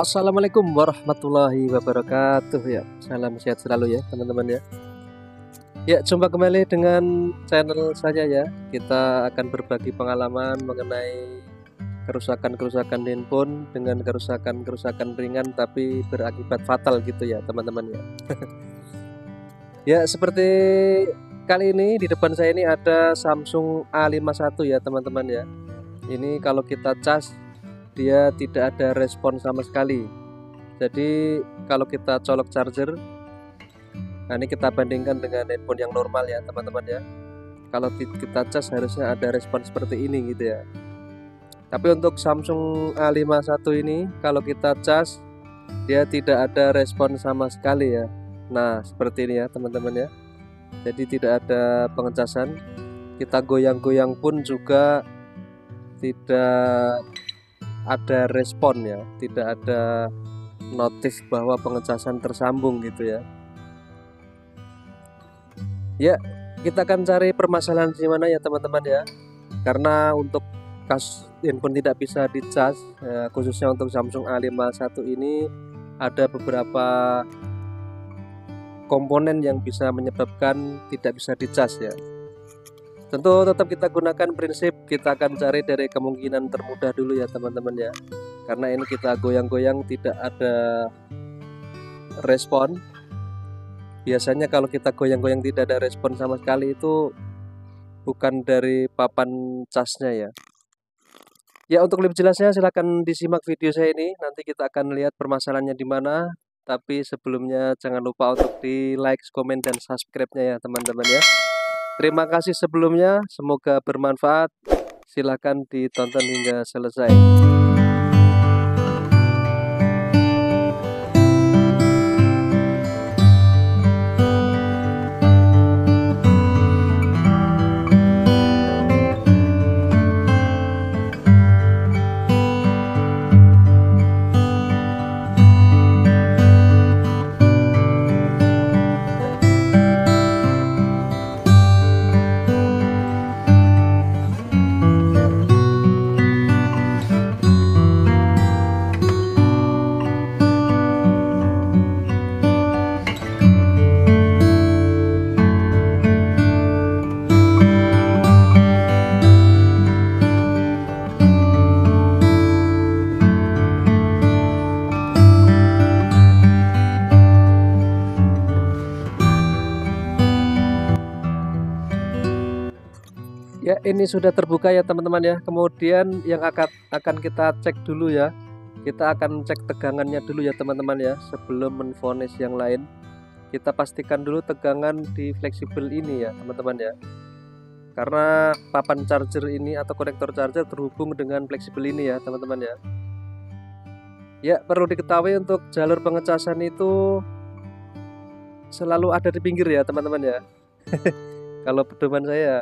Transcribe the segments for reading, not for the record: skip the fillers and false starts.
Assalamualaikum warahmatullahi wabarakatuh ya. Salam sehat selalu ya teman-teman ya. Ya, jumpa kembali dengan channel saya ya. Kita akan berbagi pengalaman mengenai kerusakan-kerusakan handphone dengan kerusakan-kerusakan ringan tapi berakibat fatal gitu ya teman-teman ya. Ya, seperti kali ini di depan saya ini ada Samsung A51 ya teman-teman ya. Ini kalau kita cas dia tidak ada respon sama sekali. Jadi kalau kita colok charger, nah ini kita bandingkan dengan handphone yang normal ya teman-teman ya. Kalau kita cas harusnya ada respon seperti ini gitu ya. Tapi untuk Samsung A51 ini kalau kita cas dia tidak ada respon sama sekali ya. Nah seperti ini ya teman-teman ya. Jadi tidak ada pengecasan. Kita goyang-goyang pun juga tidak ada respon ya. Tidak ada notif bahwa pengecasan tersambung gitu ya. Ya, kita akan cari permasalahan di mana ya teman-teman ya. Karena untuk kasus handphone tidak bisa dicas ya, khususnya untuk Samsung A51 ini ada beberapa komponen yang bisa menyebabkan tidak bisa dicas ya. Tentu tetap kita gunakan prinsip kita akan cari dari kemungkinan termudah dulu ya teman-teman ya. Karena ini kita goyang-goyang tidak ada respon. Biasanya kalau kita goyang-goyang tidak ada respon sama sekali itu bukan dari papan casnya ya. Ya, untuk lebih jelasnya silahkan disimak video saya ini. Nanti kita akan lihat permasalahannya di mana. Tapi sebelumnya jangan lupa untuk di like, komen, dan subscribe-nya ya teman-teman ya. Terima kasih sebelumnya. Semoga bermanfaat. Silahkan ditonton hingga selesai. Ya, ini sudah terbuka ya teman-teman ya. Kemudian yang akan kita cek dulu ya. Kita akan cek tegangannya dulu ya teman-teman ya. Sebelum menvonis yang lain, kita pastikan dulu tegangan di fleksibel ini ya teman-teman ya. Karena papan charger ini atau konektor charger terhubung dengan fleksibel ini ya teman-teman ya. Ya, perlu diketahui untuk jalur pengecasan itu selalu ada di pinggir ya teman-teman ya. Kalau pedoman saya,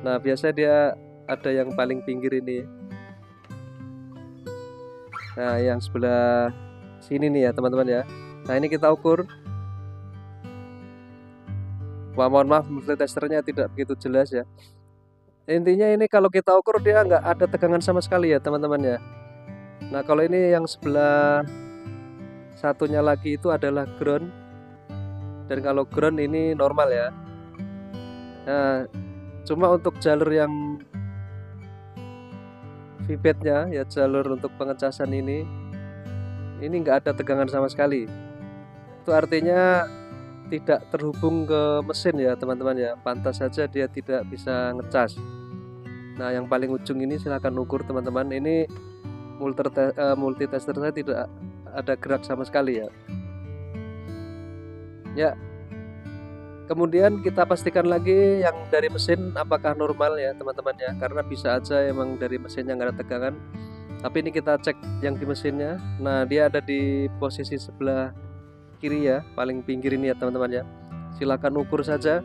nah biasa dia ada yang paling pinggir ini. Nah yang sebelah sini nih ya teman-teman ya. Nah ini kita ukur. Wah, mohon maaf multitesternya tidak begitu jelas ya. Intinya ini kalau kita ukur dia nggak ada tegangan sama sekali ya teman-teman ya. Nah kalau ini yang sebelah satunya lagi itu adalah ground. Dan kalau ground ini normal ya. Nah cuma untuk jalur yang VBAT-nya ya, jalur untuk pengecasan ini nggak ada tegangan sama sekali. Itu artinya tidak terhubung ke mesin ya teman-teman ya. Pantas saja dia tidak bisa ngecas. Nah yang paling ujung ini silahkan ukur teman-teman. Ini multitester saya tidak ada gerak sama sekali ya. Ya, kemudian kita pastikan lagi yang dari mesin apakah normal ya teman-teman ya. Karena bisa aja emang dari mesinnya nggak ada tegangan. Tapi ini kita cek yang di mesinnya. Nah dia ada di posisi sebelah kiri ya, paling pinggir ini ya teman-teman ya. Silakan ukur saja.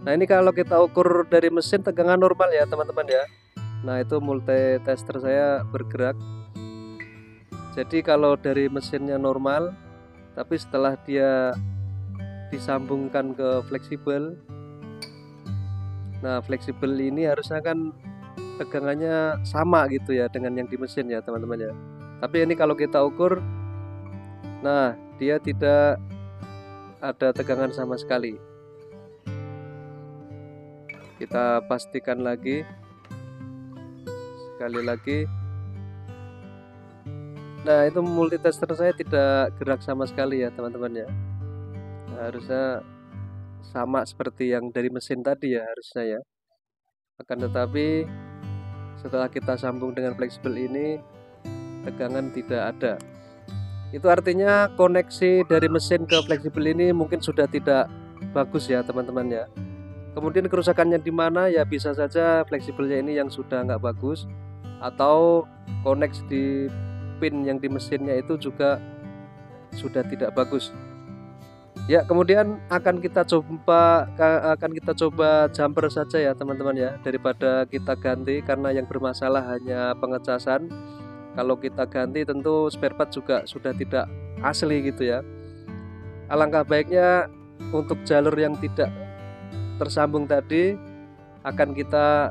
Nah ini kalau kita ukur dari mesin tegangan normal ya teman-teman ya. Nah itu multitester saya bergerak. Jadi kalau dari mesinnya normal, tapi setelah dia disambungkan ke fleksibel, nah fleksibel ini harusnya kan tegangannya sama gitu ya dengan yang di mesin ya teman-teman ya. Tapi ini kalau kita ukur Nah, dia tidak ada tegangan sama sekali. Kita pastikan lagi, sekali lagi. Nah, itu multitester saya tidak gerak sama sekali ya teman-teman ya. Nah, harusnya sama seperti yang dari mesin tadi ya harusnya ya. Akan tetapi setelah kita sambung dengan fleksibel ini, tegangan tidak ada. Itu artinya koneksi dari mesin ke fleksibel ini mungkin sudah tidak bagus ya teman-teman ya. Kemudian kerusakannya di mana ya, bisa saja fleksibelnya ini yang sudah nggak bagus, atau koneksi di pin yang di mesinnya itu juga sudah tidak bagus. Ya, kemudian akan kita coba jumper saja ya teman-teman ya, daripada kita ganti, karena yang bermasalah hanya pengecasan. Kalau kita ganti tentu spare part juga sudah tidak asli gitu ya. Alangkah baiknya untuk jalur yang tidak tersambung tadi akan kita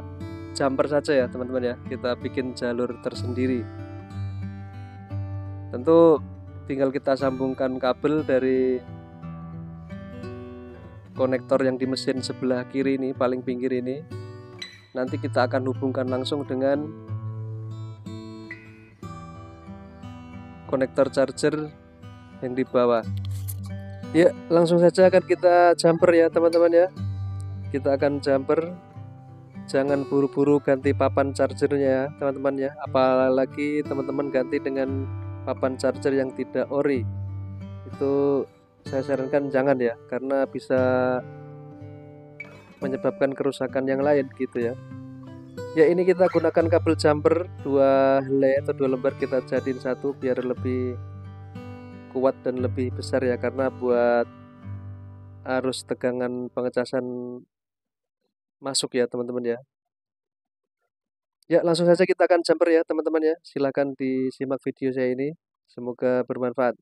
jumper saja ya teman-teman ya. Kita bikin jalur tersendiri. Tentu tinggal kita sambungkan kabel dari konektor yang di mesin sebelah kiri ini, paling pinggir ini. Nanti kita akan hubungkan langsung dengan konektor charger yang di bawah. Ya, langsung saja akan kita jumper ya teman-teman ya. Kita akan jumper. Jangan buru-buru ganti papan chargernya ya teman-teman ya. Apalagi teman-teman ganti dengan papan charger yang tidak ori. Itu saya sarankan jangan ya, karena bisa menyebabkan kerusakan yang lain gitu ya. Ya, ini kita gunakan kabel jumper 2 helai atau 2 lembar, kita jadiin satu biar lebih kuat dan lebih besar ya, karena buat arus tegangan pengecasan masuk ya teman-teman ya. Ya, langsung saja kita akan jumper ya teman-teman ya. Silahkan disimak video saya ini, semoga bermanfaat.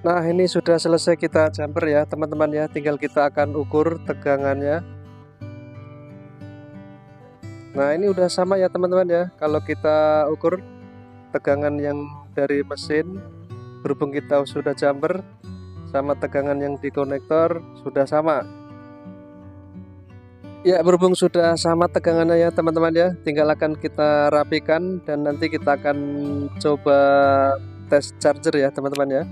Nah, ini sudah selesai kita jumper ya teman-teman ya. Tinggal kita akan ukur tegangannya. Nah, ini udah sama ya teman-teman ya. Kalau kita ukur tegangan yang dari mesin, berhubung kita sudah jumper, sama tegangan yang di konektor sudah sama. Ya, berhubung sudah sama tegangannya ya teman-teman ya, tinggal akan kita rapikan dan nanti kita akan coba tes charger ya teman-teman ya.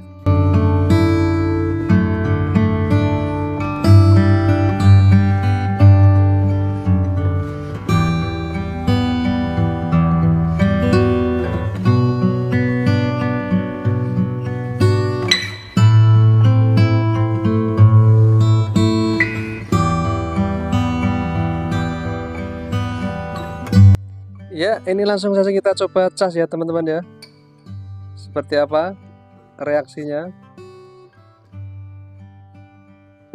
Ya, ini langsung saja kita coba cas ya teman-teman ya. Seperti apa reaksinya.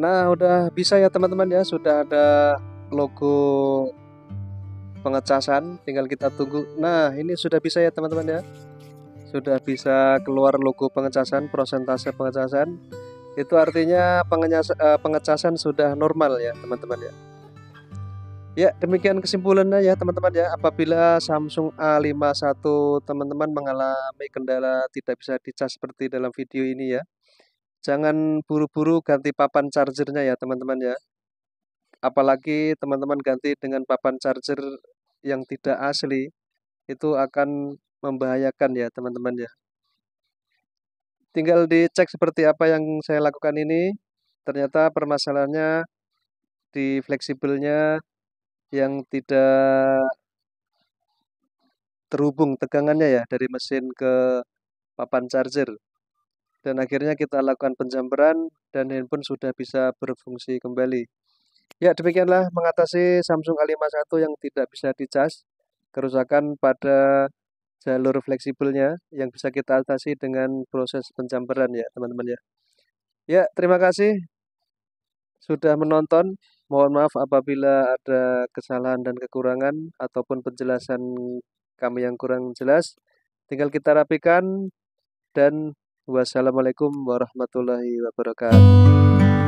Nah, udah bisa ya teman-teman ya, sudah ada logo pengecasan, tinggal kita tunggu. Nah, ini sudah bisa ya teman-teman ya. Sudah bisa keluar logo pengecasan, prosentase pengecasan. Itu artinya pengecasan sudah normal ya teman-teman ya. Ya, demikian kesimpulannya ya teman-teman ya. Apabila Samsung A51 teman-teman mengalami kendala tidak bisa dicas seperti dalam video ini ya, jangan buru-buru ganti papan chargernya ya teman-teman ya. Apalagi teman-teman ganti dengan papan charger yang tidak asli, itu akan membahayakan ya teman-teman ya. Tinggal dicek seperti apa yang saya lakukan ini. Ternyata permasalahannya di fleksibelnya yang tidak terhubung tegangannya ya dari mesin ke papan charger. Dan akhirnya kita lakukan penjamperan dan handphone sudah bisa berfungsi kembali. Ya, demikianlah mengatasi Samsung A51 yang tidak bisa dicas, kerusakan pada jalur fleksibelnya yang bisa kita atasi dengan proses penjamperan ya teman-teman ya. Ya, terima kasih sudah menonton. Mohon maaf apabila ada kesalahan dan kekurangan ataupun penjelasan kami yang kurang jelas. Tinggal kita rapikan dan wassalamualaikum warahmatullahi wabarakatuh.